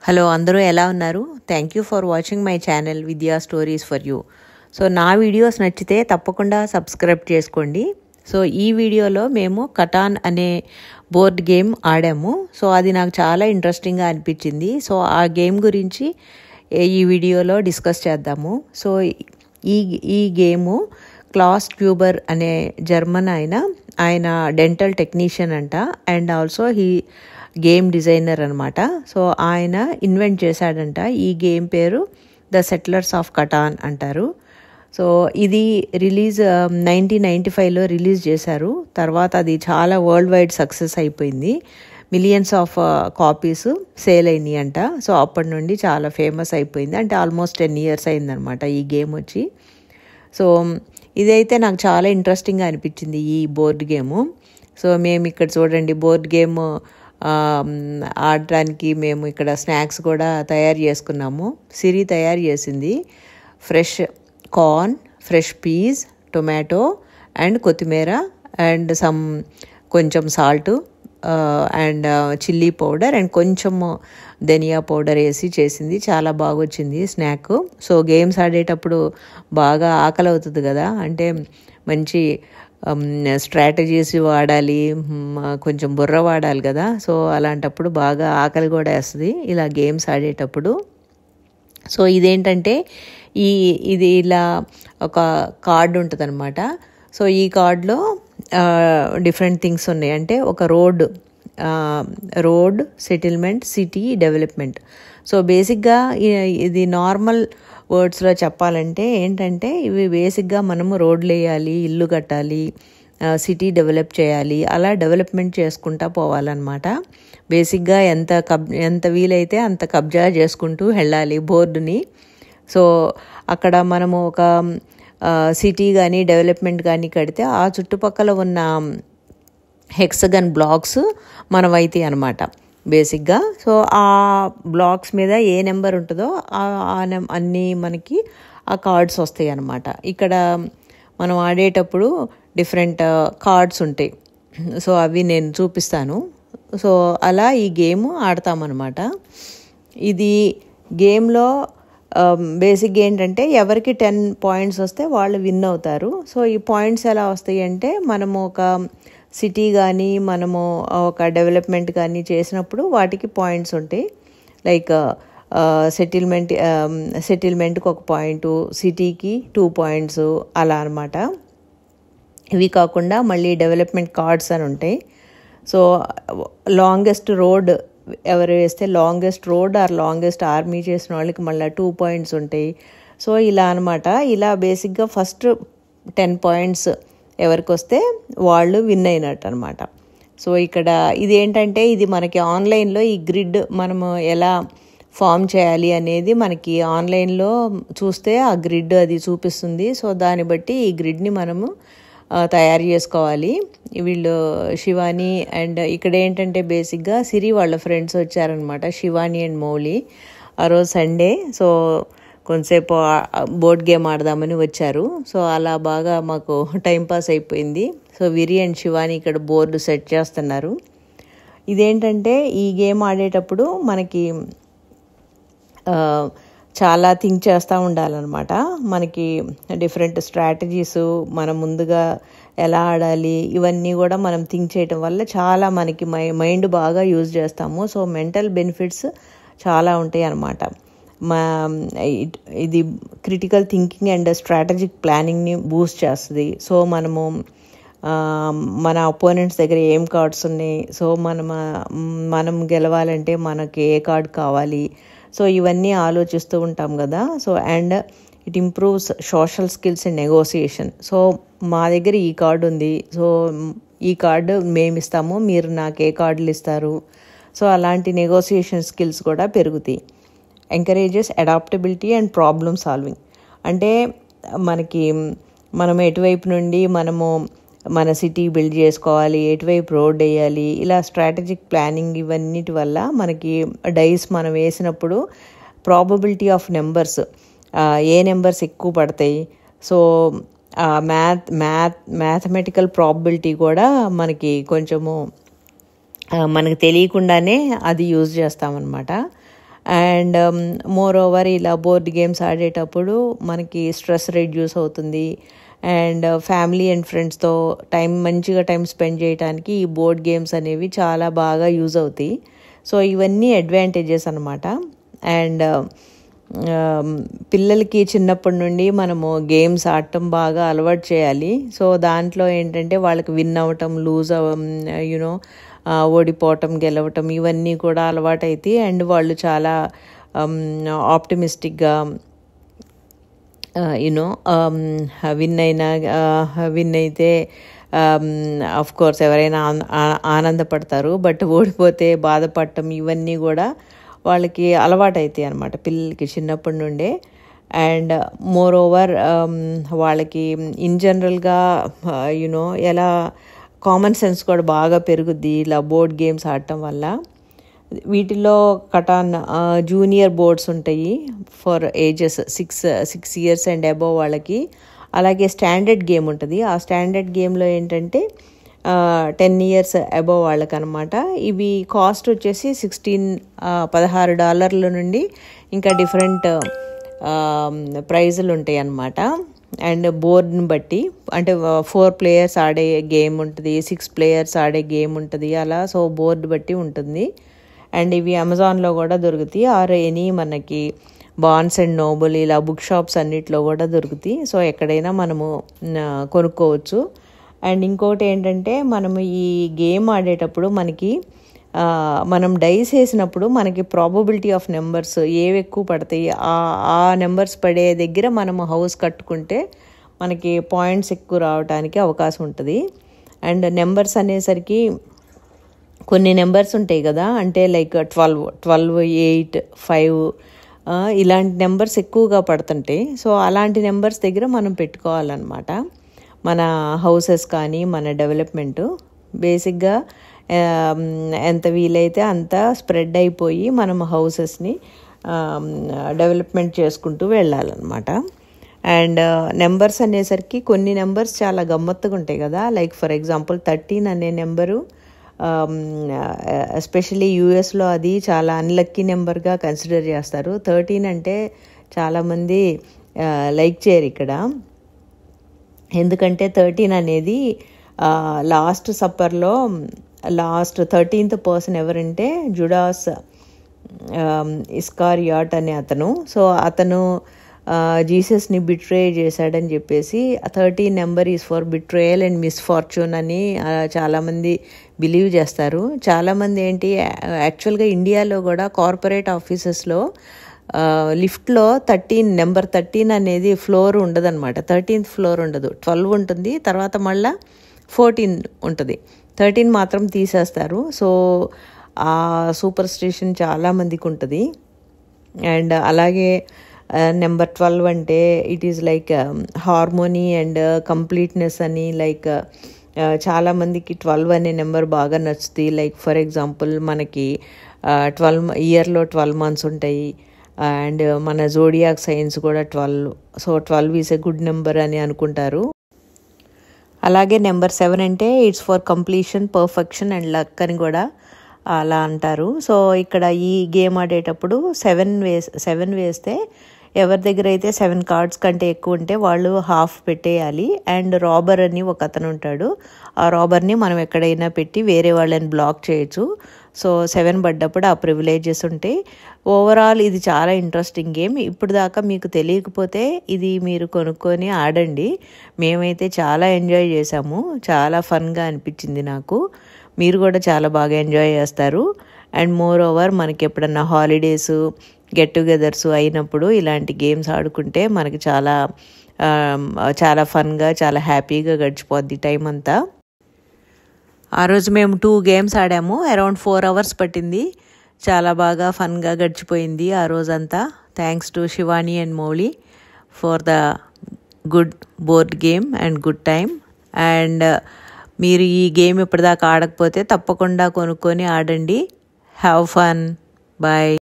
Hello అందరూ ఎలా ఉన్నారు? Thank you for watching my channel విద్యా స్టోరీస్ ఫర్ యూ. సో నా వీడియోస్ నచ్చితే తప్పకుండా సబ్స్క్రైబ్ చేసుకోండి. సో ఈ వీడియోలో మేము కటాన్ అనే బోర్డ్ గేమ్ ఆడాము. సో అది నాకు చాలా ఇంట్రెస్టింగ్గా అనిపించింది. సో ఆ గేమ్ గురించి ఈ వీడియోలో డిస్కస్ చేద్దాము. సో ఈ గేము క్లాస్ ట్యూబర్ అనే జర్మన్ ఆయన డెంటల్ టెక్నీషియన్ అంట, అండ్ ఆల్సో గేమ్ డిజైనర్ అనమాట. సో ఆయన ఇన్వెంట్ చేశాడంట. ఈ గేమ్ పేరు ద సెటిలర్స్ ఆఫ్ కటాన్ అంటారు. సో ఇది రిలీజ్ 1995లో రిలీజ్ చేశారు. తర్వాత అది చాలా వరల్డ్ వైడ్ సక్సెస్ అయిపోయింది. మిలియన్స్ ఆఫ్ కాపీస్ సేల్ అయినాయి అంట. సో అప్పటి నుండి చాలా ఫేమస్ అయిపోయింది. అంటే ఆల్మోస్ట్ 10 years అయిందనమాట ఈ గేమ్ వచ్చి. సో ఇదైతే నాకు చాలా ఇంట్రెస్టింగ్గా అనిపించింది ఈ బోర్డ్ గేము. సో మేము ఇక్కడ చూడండి బోర్డ్ గేమ్ ఆడటానికి మేము ఇక్కడ స్నాక్స్ కూడా తయారు చేసుకున్నాము. సిరి తయారు చేసింది fresh corn, fresh peas, tomato and కొత్తిమీర అండ్ కొంచెం salt and chilli powder and కొంచెము ధనియా పౌడర్ వేసి చేసింది. చాలా బాగా వచ్చింది స్నాక్. సో గేమ్స్ ఆడేటప్పుడు బాగా ఆకలి అవుతుంది కదా, అంటే మంచి స్ట్రాటజీస్ వాడాలి, కొంచెం బుర్ర వాడాలి కదా. సో అలాంటప్పుడు బాగా ఆకలి కూడా వేస్తుంది ఇలా గేమ్స్ ఆడేటప్పుడు. సో ఇదేంటంటే ఇది ఇలా ఒక కార్డ్ ఉంటుంది అనమాట. సో ఈ కార్డులో డిఫరెంట్ థింగ్స్ ఉన్నాయి. అంటే ఒక road settlement, city development. So బేసిక్గా ఇది నార్మల్ వర్డ్స్లో చెప్పాలంటే ఏంటంటే ఇవి బేసిక్గా మనము రోడ్లు వేయాలి, ఇల్లు కట్టాలి, సిటీ డెవలప్ చేయాలి, అలా డెవలప్మెంట్ చేసుకుంటా పోవాలన్నమాట. బేసిక్గా ఎంత వీలైతే అంత కబ్జా చేసుకుంటూ వెళ్ళాలి బోర్డుని. సో అక్కడ మనము ఒక సిటీ కానీ డెవలప్మెంట్ కానీ కడితే ఆ చుట్టుపక్కల ఉన్న హెక్సగన్ బ్లాక్స్ మనమైతే అనమాట బేసిక్గా. సో ఆ బ్లాక్స్ మీద ఏ నెంబర్ ఉంటుందో అన్నీ మనకి ఆ కార్డ్స్ వస్తాయి అన్నమాట. ఇక్కడ మనం ఆడేటప్పుడు డిఫరెంట్ కార్డ్స్ ఉంటాయి. సో అవి నేను చూపిస్తాను. సో అలా ఈ గేమ్ ఆడతామన్నమాట. ఇది గేమ్లో బేసిక్గా ఏంటంటే ఎవరికి 10 points వస్తే వాళ్ళు విన్ అవుతారు. సో ఈ పాయింట్స్ ఎలా వస్తాయి అంటే మనము ఒక సిటీ కానీ మనము ఒక డెవలప్మెంట్ కానీ చేసినప్పుడు వాటికి పాయింట్స్ ఉంటాయి. లైక్ సెటిల్మెంట్కి 1 point, సిటీకి 2 points అలా అనమాట. ఇవి కాకుండా మళ్ళీ డెవలప్మెంట్ కార్డ్స్ అని ఉంటాయి. సో లాంగెస్ట్ రోడ్ ఎవరు వేస్తే longest road or longest army చేసిన వాళ్ళకి మళ్ళీ 2 points ఉంటాయి. సో ఇలా అనమాట. ఇలా బేసిక్గా ఫస్ట్ 10 points ఎవరికి వస్తే వాళ్ళు విన్ అయినట్టు అనమాట. సో ఇక్కడ ఇదేంటంటే ఇది మనకి ఆన్లైన్లో ఈ గ్రిడ్ మనము ఎలా ఫామ్ చేయాలి అనేది మనకి ఆన్లైన్లో చూస్తే ఆ గ్రిడ్ అది చూపిస్తుంది. సో దాన్ని బట్టి ఈ గ్రిడ్ని మనము తయారు చేసుకోవాలి. వీళ్ళు శివాని అండ్ ఇక్కడ ఏంటంటే బేసిక్గా సిరి వాళ్ళ ఫ్రెండ్స్ వచ్చారనమాట, శివాని అండ్ మౌలి. ఆ రోజు సండే. సో కొంతసేపు బోర్డ్ గేమ్ ఆడదామని వచ్చారు. సో అలా బాగా మాకు టైంపాస్ అయిపోయింది. సో విరి అండ్ శివాని ఇక్కడ బోర్డు సెట్ చేస్తున్నారు. ఇదేంటంటే ఈ గేమ్ ఆడేటప్పుడు మనకి చాలా థింక్ చేస్తూ ఉండాలన్నమాట. మనకి డిఫరెంట్ స్ట్రాటజీస్ మనం ముందుగా ఎలా ఆడాలి ఇవన్నీ కూడా మనం థింక్ చేయటం వల్ల చాలా మనకి మైండ్ బాగా యూజ్ చేస్తాము. సో మెంటల్ బెనిఫిట్స్ చాలా ఉంటాయి అన్నమాట. ఇది క్రిటికల్ థింకింగ్ అండ్ స్ట్రాటజిక్ ప్లానింగ్ని బూస్ట్ చేస్తుంది. సో మనము మన అపోనెంట్స్ దగ్గర ఏం కార్డ్స్ ఉన్నాయి, సో మనం గెలవాలంటే మనకి ఏ కార్డ్ కావాలి, సో ఇవన్నీ ఆలోచిస్తూ ఉంటాం కదా. So and it improves social skills and negotiation. So మా దగ్గర ఈ కార్డు ఉంది, సో ఈ కార్డు మేము ఇస్తాము, మీరు నాకు ఏ కార్డులు ఇస్తారు, సో అలాంటి నెగోసియేషన్ స్కిల్స్ కూడా పెరుగుతాయి. Encourages adaptability and problem solving. అంటే మనం ఎటువైపు నుండి మన సిటీ బిల్డ్ చేసుకోవాలి, ఎటువైపు రోడ్ వేయాలి, ఇలా స్ట్రాటజిక్ ప్లానింగ్ ఇవన్నిటి వల్ల మనకి డైస్ మనం వేసినప్పుడు probability of numbers, A numbers ఎక్కువ పడతాయి, సో మ్యాథమెటికల్ ప్రాబబిలిటీ కూడా మనకి కొంచెము మనకు తెలియకుండానే అది యూజ్ చేస్తామన్నమాట. అండ్ మోర్ ఓవర్ ఇలా బోర్డ్ గేమ్స్ ఆడేటప్పుడు మనకి స్ట్రెస్ రెడ్యూస్ అవుతుంది. అండ్ ఫ్యామిలీ అండ్ ఫ్రెండ్స్తో మంచిగా టైం స్పెండ్ చేయడానికి ఈ బోర్డ్ గేమ్స్ అనేవి చాలా బాగా యూజ్ అవుతాయి. సో ఇవన్నీ అడ్వాంటేజెస్ అనమాట. అండ్ పిల్లలకి చిన్నప్పటి నుండి మనము గేమ్స్ ఆడటం బాగా అలవాటు చేయాలి. సో దాంట్లో ఏంటంటే వాళ్ళకి విన్ అవ్వటం, లూజ్ ఓడిపోవటం, గెలవటం ఇవన్నీ కూడా అలవాటు అవుతాయి. అండ్ వాళ్ళు చాలా ఆప్టిమిస్టిక్గా విన్ అయితే ఆఫ్ కోర్స్ ఎవరైనా ఆనందపడతారు. బట్ ఓడిపోతే బాధపడటం ఇవన్నీ కూడా వాళ్ళకి అలవాటు అవుతాయి అన్నమాట పిల్లలకి చిన్నప్పటి నుండే. అండ్ మోర్ ఓవర్ వాళ్ళకి ఇన్ జనరల్గా ఎలా కామన్ సెన్స్ కూడా బాగా పెరుగుద్ది ఇలా బోర్డ్ గేమ్స్ ఆడటం వల్ల. వీటిలో కటాన్ జూనియర్ బోర్డ్స్ ఉంటాయి for ages 6 years and above వాళ్ళకి. అలాగే స్టాండర్డ్ గేమ్ ఉంటుంది. ఆ స్టాండర్డ్ గేమ్లో ఏంటంటే 10 years అబోవ్ వాళ్ళకి అనమాట. ఇవి కాస్ట్ వచ్చేసి $16 నుండి ఇంకా డిఫరెంట్ ప్రైజులు ఉంటాయి అన్నమాట. అండ్ బోర్డ్ని బట్టి అంటే 4 players ఆడే గేమ్ ఉంటుంది, 6 players ఆడే గేమ్ ఉంటుంది అలా. సో బోర్డు బట్టి ఉంటుంది. అండ్ ఇవి అమెజాన్లో కూడా దొరుకుతాయి. ఆర్ ఎనీ మనకి బార్న్స్ అండ్ నోబుల్ ఇలా బుక్ షాప్స్ అన్నిట్లో కూడా దొరుకుతాయి. సో ఎక్కడైనా మనము కొనుక్కోవచ్చు. అండ్ ఇంకోటి ఏంటంటే మనము ఈ గేమ్ ఆడేటప్పుడు మనం డైస్ వేసినప్పుడు మనకి ప్రాబబిలిటీ ఆఫ్ నెంబర్స్ ఏవి ఎక్కువ పడతాయి ఆ నెంబర్స్ పడే దగ్గర మనము హౌస్ కట్టుకుంటే మనకి పాయింట్స్ ఎక్కువ రావడానికి అవకాశం ఉంటుంది. అండ్ నెంబర్స్ అనేసరికి కొన్ని నెంబర్స్ ఉంటాయి కదా, అంటే లైక్ 12, 8, 5 ఇలాంటి నెంబర్స్ ఎక్కువగా పడుతుంటాయి. సో అలాంటి నెంబర్స్ దగ్గర మనం పెట్టుకోవాలన్నమాట మన హౌసెస్ కానీ మన డెవలప్మెంటు. బేసిక్గా ఎంత వీలైతే అంత స్ప్రెడ్ అయిపోయి మనం హౌసెస్ని డెవలప్మెంట్ చేసుకుంటూ వెళ్ళాలన్నమాట. అండ్ నెంబర్స్ అనేసరికి కొన్ని నెంబర్స్ చాలా గమ్మత్తుగా ఉంటాయి కదా. లైక్ ఫర్ ఎగ్జాంపుల్ 13 అనే నెంబరు ఎస్పెషల్లీ యూఎస్లో అది చాలా అన్లక్కీ నెంబర్గా కన్సిడర్ చేస్తారు. 13 అంటే చాలామంది లైక్ చేయరు ఇక్కడ. ఎందుకంటే 13 అనేది లాస్ట్ సప్పర్లో లాస్ట్ 13th పర్సన్ ఎవరంటే జుడాస్ ఇస్కారియాట్ అనే అతను. సో అతను జీసస్ని బిట్రే చేశాడని చెప్పేసి 13 number is for betrayal and misfortune అని చాలామంది బిలీవ్ చేస్తారు. చాలామంది యాక్చువల్గా ఇండియాలో కూడా కార్పొరేట్ ఆఫీసెస్లో లిఫ్ట్లో నెంబర్ 13 అనేది ఫ్లోర్ ఉండదన్నమాట. 13th ఫ్లోర్ ఉండదు, 12 ఉంటుంది, తర్వాత మళ్ళీ 14 ఉంటుంది, 13 మాత్రం తీసేస్తారు. సో ఆ సూపర్ స్టిషన్ చాలామందికి ఉంటుంది. అండ్ అలాగే నెంబర్ 12 అంటే it is like harmony and completeness అని. లైక్ చాలామందికి 12 అనే నెంబర్ బాగా నచ్చుతుంది. లైక్ ఫర్ ఎగ్జాంపుల్ మనకి 12 12 months ఉంటాయి. అండ్ మన జోడియాక్ సైన్స్ కూడా 12. So 12 is a good number అని అనుకుంటారు. అలాగే నెంబర్ 7 అంటే it's for completion, perfection and luck అని కూడా అలా అంటారు. సో ఇక్కడ ఈ గేమ్ ఆడేటప్పుడు 7 వేస్తే ఎవరి దగ్గర అయితే 7 cards కంటే ఎక్కువ ఉంటే వాళ్ళు హాఫ్ పెట్టేయాలి. అండ్ రాబర్ అని ఒక అతను ఉంటాడు. ఆ రాబర్ని మనం ఎక్కడైనా పెట్టి వేరే వాళ్ళని బ్లాక్ చేయొచ్చు. సో 7 పడ్డప్పుడు ఆ ప్రివిలేజెస్ ఉంటాయి. ఓవరాల్ ఇది చాలా ఇంట్రెస్టింగ్ గేమ్. ఇప్పుడు దాకా మీకు తెలియకపోతే ఇది మీరు కొనుక్కొని ఆడండి. మేమైతే చాలా ఎంజాయ్ చేసాము, చాలా ఫన్గా అనిపించింది నాకు. మీరు కూడా చాలా బాగా ఎంజాయ్ చేస్తారు. అండ్ మోర్ ఓవర్ మనకి ఎప్పుడన్నా హాలిడేస్ గెట్ టుగెదర్స్ అయినప్పుడు ఇలాంటి గేమ్స్ ఆడుకుంటే మనకి చాలా చాలా ఫన్గా చాలా హ్యాపీగా గడిచిపోద్ది టైం అంతా. ఆ రోజు మేము 2 games ఆడాము. అరౌండ్ 4 hours పట్టింది. చాలా బాగా ఫన్గా గడిచిపోయింది ఆ రోజంతా. Thanks to Shivani and Mouli for the good board game and good time. And మీరు ఈ గేమ్ ఇప్పటిదాకా ఆడకపోతే తప్పకుండా కొనుక్కొని ఆడండి. Have fun. బాయ్.